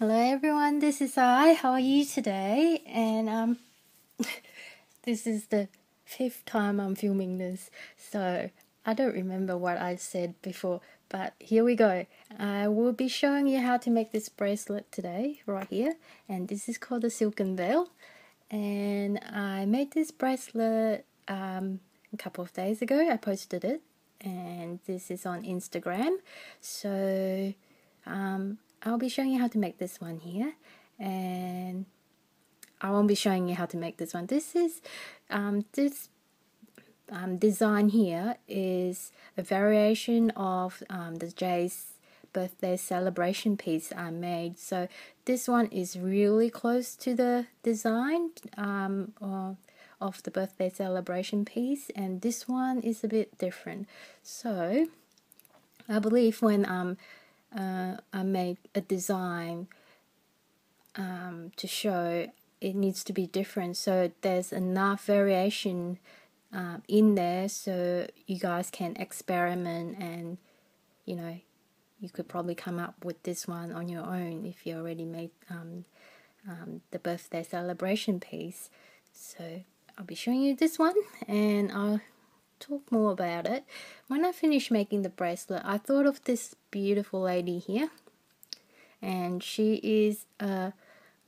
Hello everyone, this is I. How are you today? And this is the 5th time I'm filming this, so I don't remember what I said before, but here we go. I will be showing you how to make this bracelet today, right here, and this is called the Silken veil. And I made this bracelet a couple of days ago. I posted it, and this is on Instagram. So I'll be showing you how to make this one here, and I won't be showing you how to make this one. This design here is a variation of the Jay's birthday celebration piece I made. So this one is really close to the design of the birthday celebration piece, and this one is a bit different. So I believe when I made a design to show, it needs to be different, so there's enough variation in there so you guys can experiment, and you could probably come up with this one on your own if you already made the birthday celebration piece. So I'll be showing you this one, and I'll talk more about it. When I finished making the bracelet, I thought of this beautiful lady here, and she is a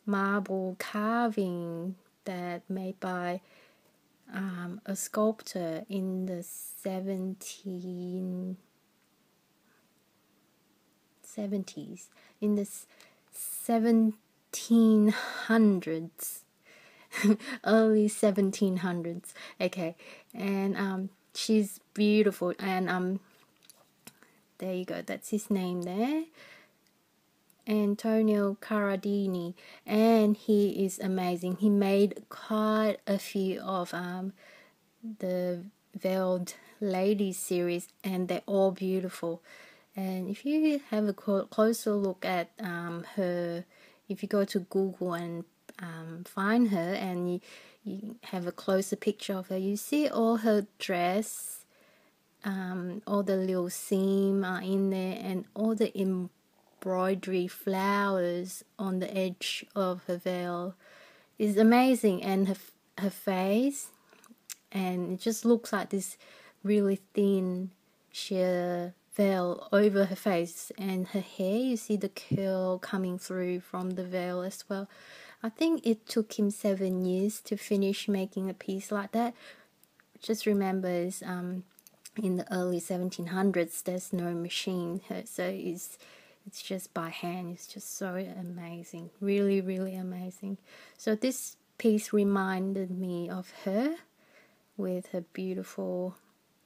marble carving that made by a sculptor in the 1770s, in the 1700s, early 1700s. Okay, and she's beautiful, and there you go, that's his name there, Antonio Carradini, and he is amazing. He made quite a few of the Veiled Ladies series, and they're all beautiful. And if you have a closer look at her, if you go to Google and find her, and you have a closer picture of her, you see all her dress, all the little seam are in there, and all the embroidery flowers on the edge of her veil is amazing, and her face, and it just looks like this really thin sheer veil over her face, and her hair, you see the curl coming through from the veil as well. I think it took him 7 years to finish making a piece like that. Just remember, in the early 1700s there's no machine, so it's just by hand. It's just so amazing, really, really amazing. So this piece reminded me of her, with her beautiful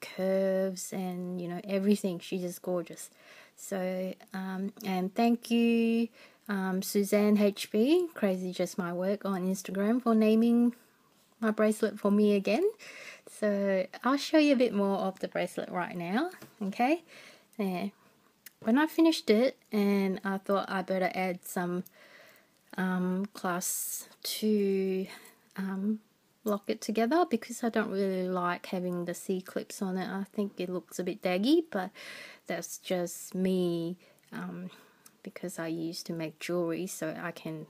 curves and everything. She's just gorgeous. So and thank you Suzanne HB, Crazy Just My Work, on Instagram, for naming my bracelet for me again. So I'll show you a bit more of the bracelet right now. Okay, yeah. When I finished it, and I thought I better add some class 2 locket together, because I don't really like having the C-clips on it. I think it looks a bit daggy, but that's just me, because I used to make jewelry, so I can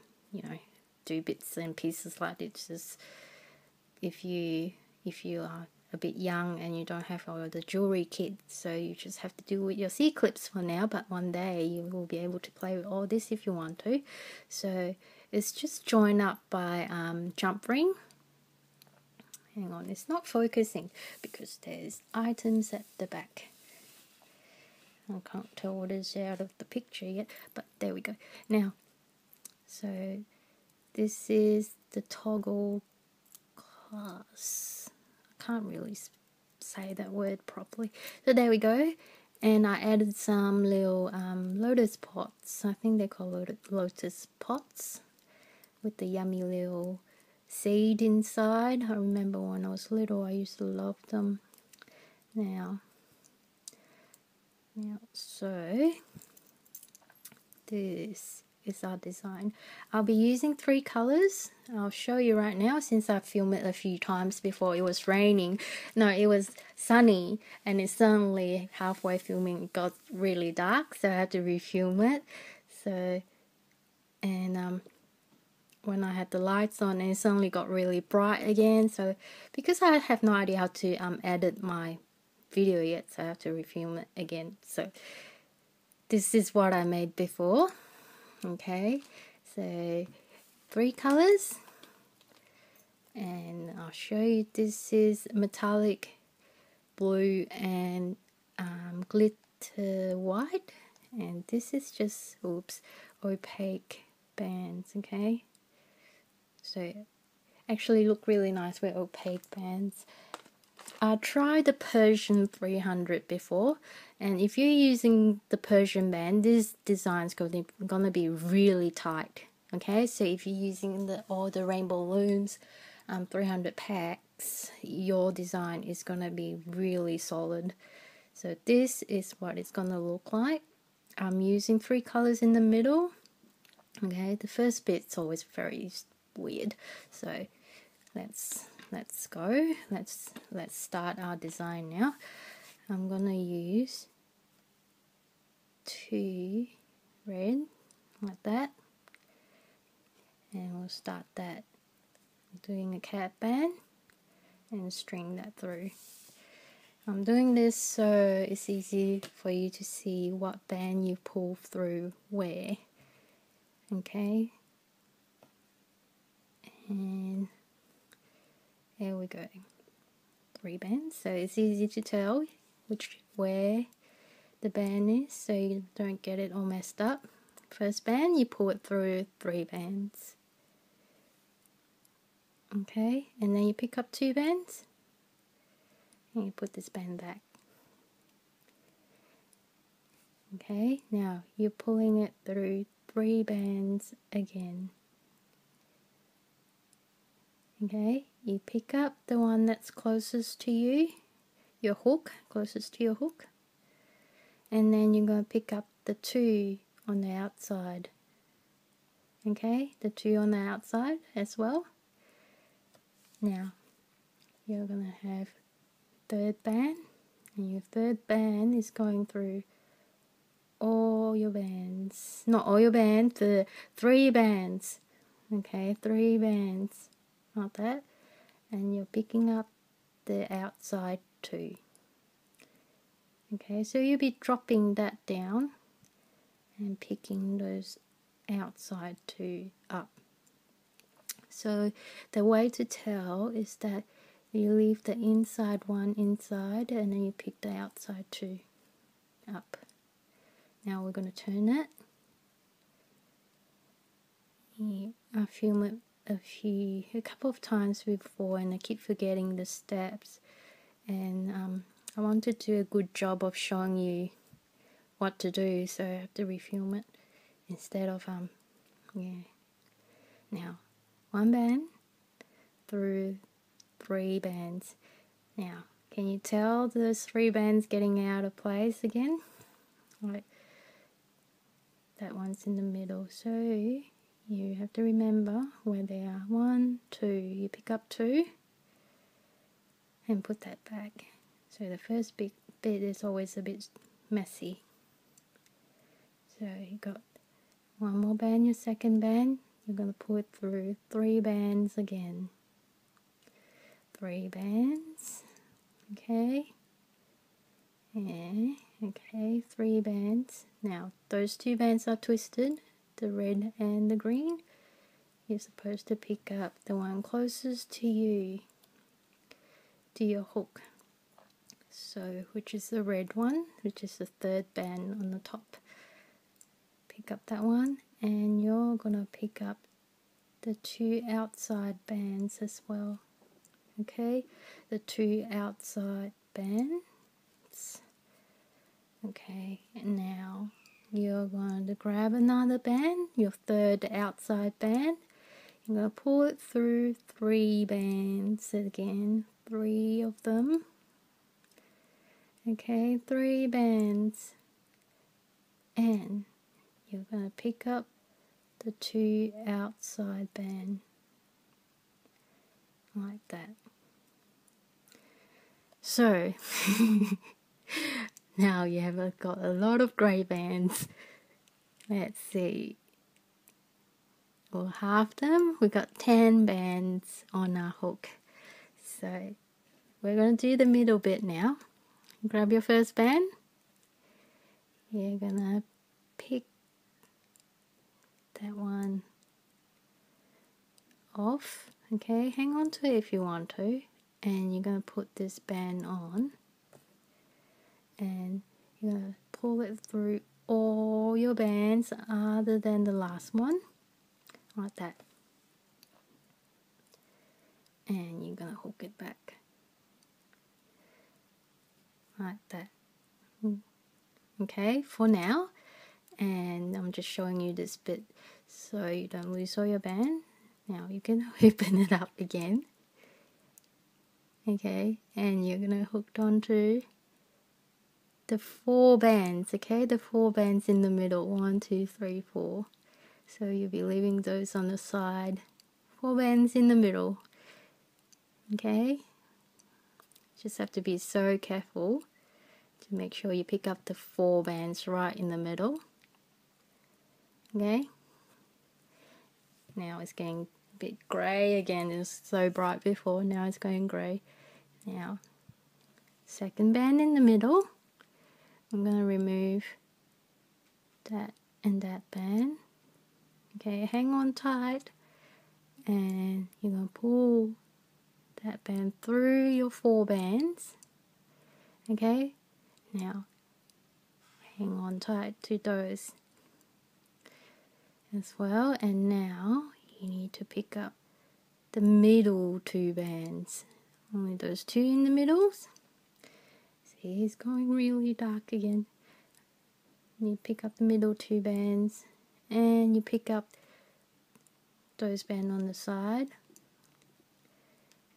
do bits and pieces like this. Just if you are a bit young and you don't have all the jewelry kit, so you just have to do with your C-clips for now, but one day you will be able to play with all this if you want to. So it's just joined up by jump ring. Hang on, it's not focusing because there's items at the back. I can't tell what is out of the picture yet, but there we go. Now, so this is the toggle class. I can't really say that word properly. So there we go. And I added some little lotus pots. I think they're called lotus pots, with the yummy little seed inside. I remember when I was little, I used to love them. Now, so this is our design. I'll be using 3 colors. I'll show you right now, since I filmed it a few times before. It was raining. No, it was sunny, and it suddenly, halfway filming, it got really dark, so I had to refilm it. So and when I had the lights on, it suddenly got really bright again. So because I have no idea how to edit my video yet, so I have to refilm it again. So this is what I made before. Okay, so 3 colors, and I'll show you. This is metallic blue and glitter white, and this is just opaque bands. Okay, so actually look really nice with opaque bands. I tried the Persian 300 before, and if you're using the Persian band, this design's gonna be really tight. Okay, so if you're using all the Rainbow Looms 300 packs, your design is gonna be really solid. So this is what it's gonna look like. I'm using 3 colors in the middle. Okay, the first bit's always very weird, so let's go. Let's start our design now. I'm gonna use 2 red like that, and we'll start that doing a cat band and string that through. I'm doing this so it's easy for you to see what band you pull through where. Okay, and there we go, 3 bands, so it's easy to tell where the band is, so you don't get it all messed up. First band, you pull it through 3 bands. Okay, and then you pick up 2 bands and you put this band back. Okay, now you're pulling it through 3 bands again. Okay, you pick up the one that's closest to you, your hook, closest to your hook, and then you're going to pick up the 2 on the outside. Okay, the 2 on the outside as well. Now you're going to have 3rd band, and your 3rd band is going through all your bands, not all your bands, the 3 bands. Okay, 3 bands like that, and you're picking up the outside 2. Okay, so you'll be dropping that down and picking those outside 2 up. So the way to tell is that you leave the inside one inside, and then you pick the outside 2 up. Now we're going to turn it. Yeah, I filmed it a couple of times before, and I keep forgetting the steps, and I want to do a good job of showing you what to do, so I have to refilm it instead of yeah. Now 1 band through 3 bands. Now can you tell those 3 bands getting out of place again? Right, that one's in the middle, so you have to remember where they are. 1, 2, you pick up 2 and put that back. So the first bit is always a bit messy. So you got 1 more band, your 2nd band, you're going to pull it through 3 bands again. 3 bands, okay, yeah, okay, 3 bands. Now those 2 bands are twisted, the red and the green. You're supposed to pick up the one closest to you, to your hook. So which is the red one, which is the 3rd band on the top. Pick up that one, and you're gonna pick up the 2 outside bands as well. Okay, the 2 outside bands. Okay, and now you're going to grab another band, your 3rd outside band. You're going to pull it through 3 bands again, 3 of them. Okay, 3 bands, and you're going to pick up the 2 outside band like that. So now you have got a lot of grey bands. Let's see. or half them. We got 10 bands on our hook. So we're going to do the middle bit now. Grab your first band. You're going to pick that one off. Okay, hang on to it if you want to. And you're going to put this band on. And you're going to pull it through all your bands other than the last one. Like that. And you're going to hook it back. Like that. Okay, for now. And I'm just showing you this bit so you don't lose all your band. Now you can open it up again. Okay, and you're going to hook onto the 4 bands, okay? The 4 bands in the middle. 1, 2, 3, 4. So you'll be leaving those on the side. 4 bands in the middle. Okay? Just have to be so careful to make sure you pick up the 4 bands right in the middle. Okay? Now it's getting a bit grey again. It was so bright before. Now it's going grey. Now, second band in the middle. I'm going to remove that and that band. Okay, hang on tight. And you're going to pull that band through your 4 bands. Okay, now hang on tight to those as well. And now you need to pick up the middle 2 bands. Only those 2 in the middles. See, it's going really dark again. You pick up the middle 2 bands and you pick up those bands on the side.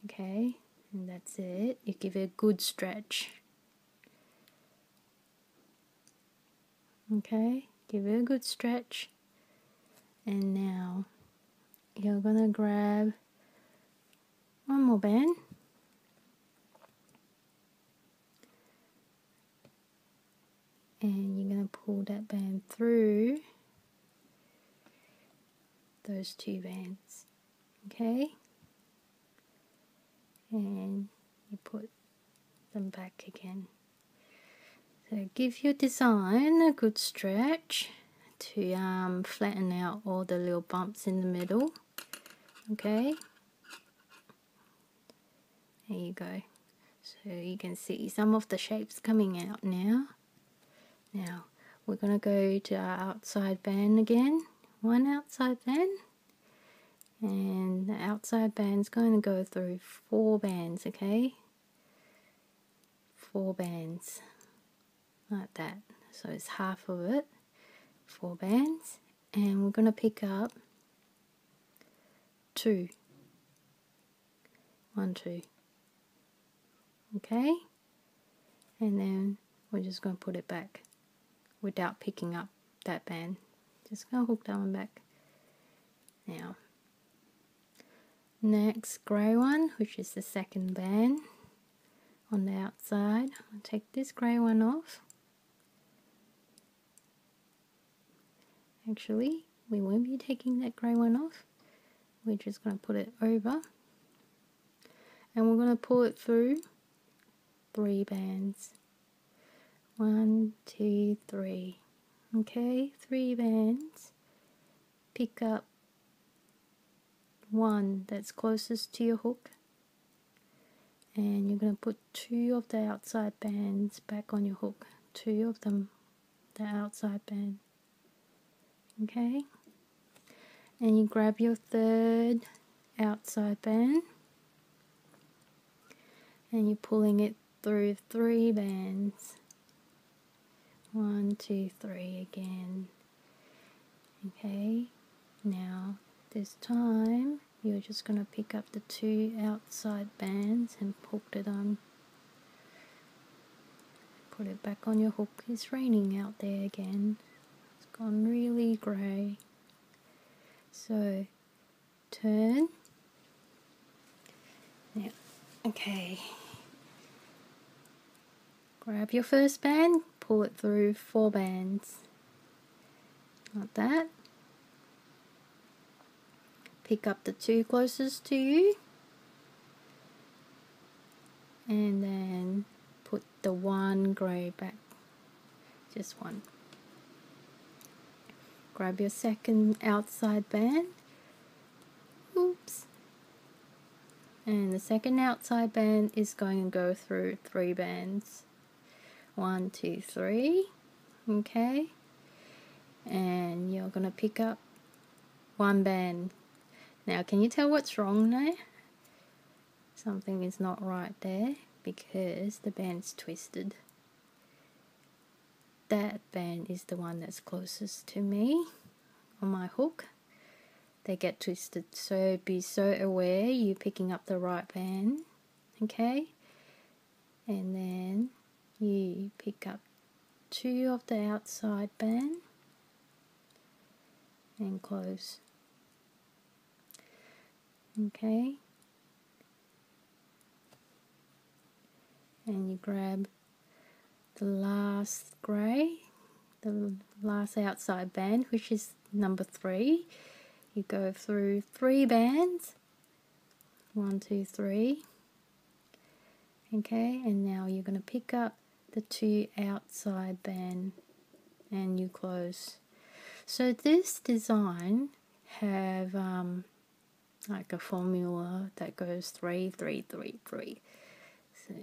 Okay, and that's it. You give it a good stretch. Okay, give it a good stretch. And now you're gonna grab one more band. And you're going to pull that band through those 2 bands. Okay? And you put them back again. So give your design a good stretch to flatten out all the little bumps in the middle. Okay? There you go. So you can see some of the shapes coming out now. Now we're going to go to our outside band again. 1 outside band. And the outside band's going to go through 4 bands, okay? 4 bands. Like that. So it's half of it. 4 bands. And we're going to pick up 2. 1, 2. Okay? And then we're just going to put it back without picking up that band. Just going to hook that one back. Now, next grey one, which is the second band on the outside. I'll take this grey one off. Actually, we won't be taking that grey one off. We're just going to put it over. And we're going to pull it through 3 bands. 1, 2, 3. Okay, 3 bands. Pick up one that's closest to your hook. And you're going to put 2 of the outside bands back on your hook. 2 of them, the outside band. Okay. And you grab your third outside band. And you're pulling it through 3 bands. 1, 2, 3 again. Okay, now this time you're just going to pick up the 2 outside bands and hook it on. Put it back on your hook. It's raining out there again. It's gone really grey. So turn. Yeah. Okay. Grab your first band, pull it through 4 bands. Like that. pick up the two closest to you and then put the one grey back, just one. Grab your second outside band, oops, and the second outside band is going to go through 3 bands, 1, 2, 3, okay, and you're going to pick up 1 band. Now can you tell what's wrong there? Something is not right there because the band's twisted. That band is the one that's closest to me on my hook. They get twisted, so be so aware you're picking up the right band, okay? And then you pick up 2 of the outside band and close, okay? And you grab the last grey, the last outside band, which is number 3. You go through 3 bands, 1, 2, 3, okay, and now you're going to pick up the 2 outside band and you close. So this design have like a formula that goes 3, 3, 3, 3. So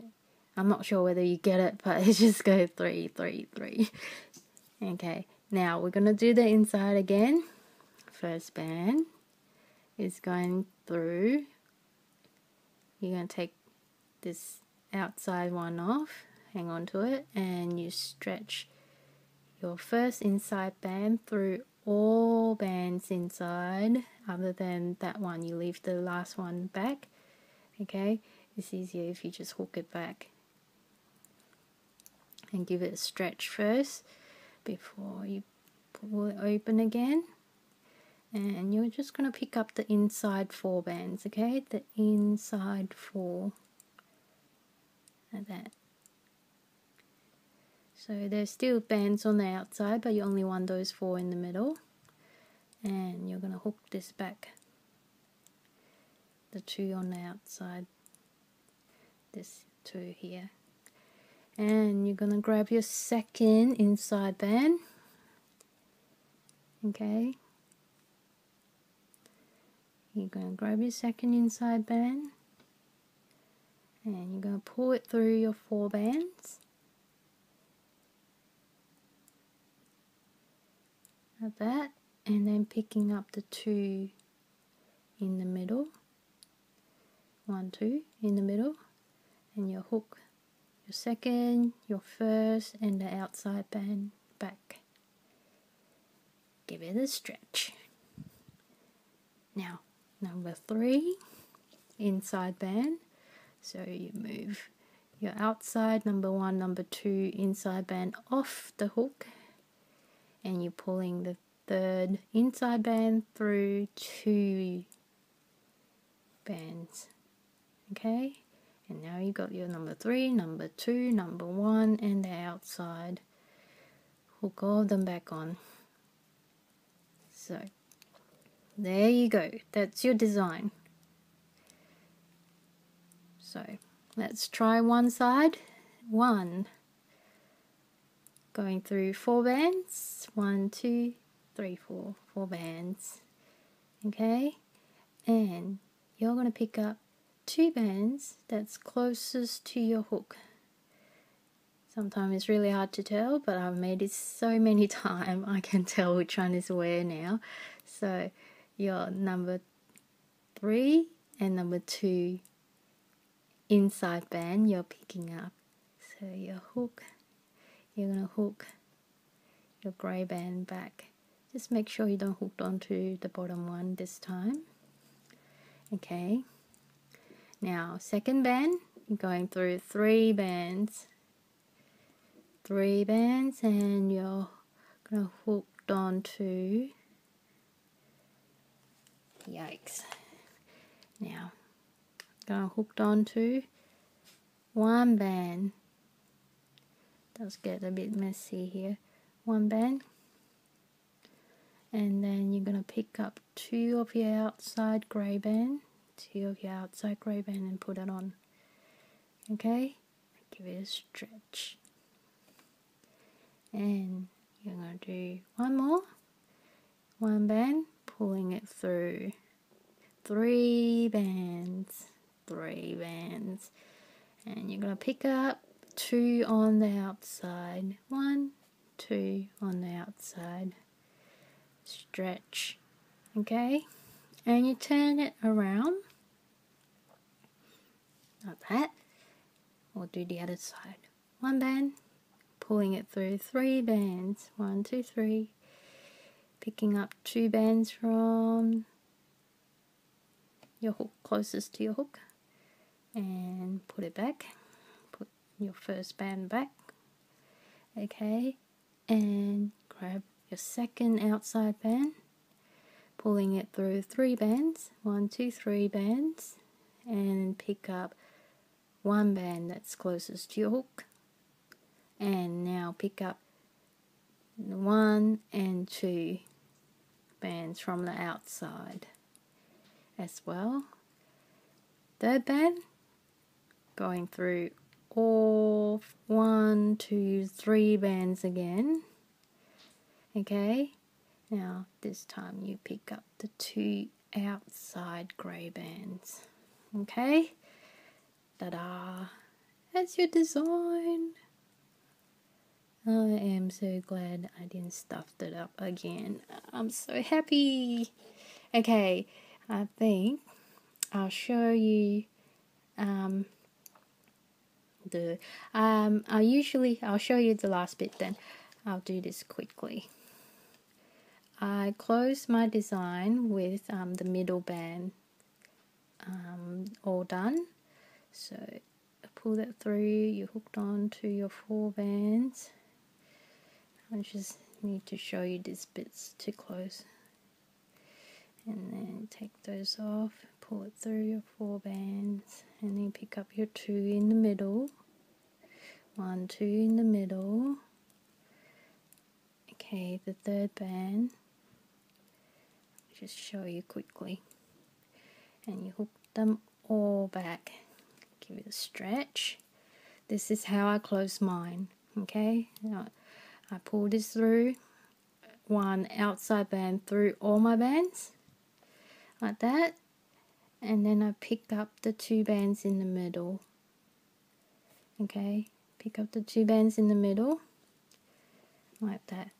I'm not sure whether you get it, but it just goes 3, 3, 3. Okay, now we're going to do the inside again. First band is going through, you're going to take this outside one off, hang on to it, and you stretch your first inside band through all bands inside other than that one. You leave the last one back, okay? It's easier if you just hook it back and give it a stretch first before you pull it open again. And you're just going to pick up the inside 4 bands, okay? The inside 4, like that. So there's still bands on the outside, but you only want those 4 in the middle. And you're going to hook this back, the 2 on the outside, this 2 here. And you're going to grab your second inside band, okay? You're going to grab your second inside band and you're going to pull it through your 4 bands like that, and then picking up the 2 in the middle, 1, 2 in the middle, and your hook your second, your first, and the outside band back. Give it a stretch. Now number 3, inside band. So you move your outside number 1, number 2 inside band off the hook, and you're pulling the 3rd inside band through 2 bands, okay? And now you got your number 3, number 2, number 1, and the outside. Hook all of them back on. So there you go, that's your design. So let's try one side. 1, going through 4 bands, 1, 2, 3, 4, 4 bands, okay? And you're going to pick up 2 bands that's closest to your hook. Sometimes it's really hard to tell, but I've made it so many times I can tell which one is where now. So your number 3 and number 2 inside band you're picking up. So your hook, you're going to hook your grey band back. Just make sure you don't hook onto the bottom one this time. Okay. Now second band, you're going through 3 bands. 3 bands, and you're going to hook onto, yikes, now going hooked onto 1 band. Does get a bit messy here. 1 band, and then you're going to pick up two of your outside grey band and put it on. Okay, give it a stretch, and you're going to do one band, pulling it through, three bands, and you're going to pick up two on the outside, 1, 2 on the outside, stretch, okay, and you turn it around like that. We'll do the other side. One band, pulling it through, three bands, 1, 2, 3, picking up two bands from your hook closest to your hook, and put it back, put your first band back, okay, and grab your second outside band, pulling it through three bands, 1, 2, 3 bands, and pick up one band that's closest to your hook, and now pick up 1 and 2 bands from the outside as well. Third band, going through all 1, 2, 3 bands again, okay. Now this time you pick up the two outside grey bands, okay. Ta-da! That's your design. I am so glad I didn't stuff it up again. I'm so happy. Okay, I think I'll show you I'll show you the last bit then. I'll do this quickly. I close my design with the middle band all done. So pull that through, you're hooked on to your 4 bands. I just need to show you these bits to close. And then take those off, pull it through your 4 bands, and then pick up your 2 in the middle. 1, 2 in the middle. Okay, the third band. Just show you quickly. And you hook them all back. Give it a stretch. This is how I close mine. Okay, now I pull this through, one outside band through all my bands, like that, and then I pick up the 2 bands in the middle. Okay, pick up the 2 bands in the middle, like that.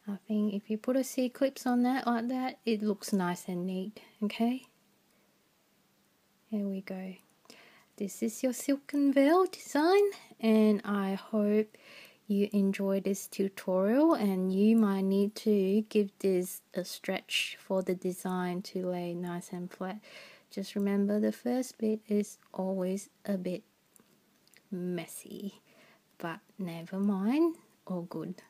I think if you put a C-clips on that like that, it looks nice and neat. Okay, here we go. This is your silken veil design, and I hope you enjoy this tutorial, and you might need to give this a stretch for the design to lay nice and flat. Just remember, the first bit is always a bit messy, but never mind, all good.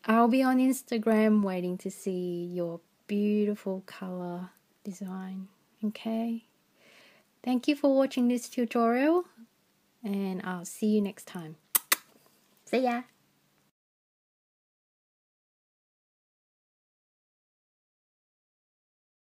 I'll be on Instagram waiting to see your beautiful color design. Okay, thank you for watching this tutorial, and I'll see you next time. See ya!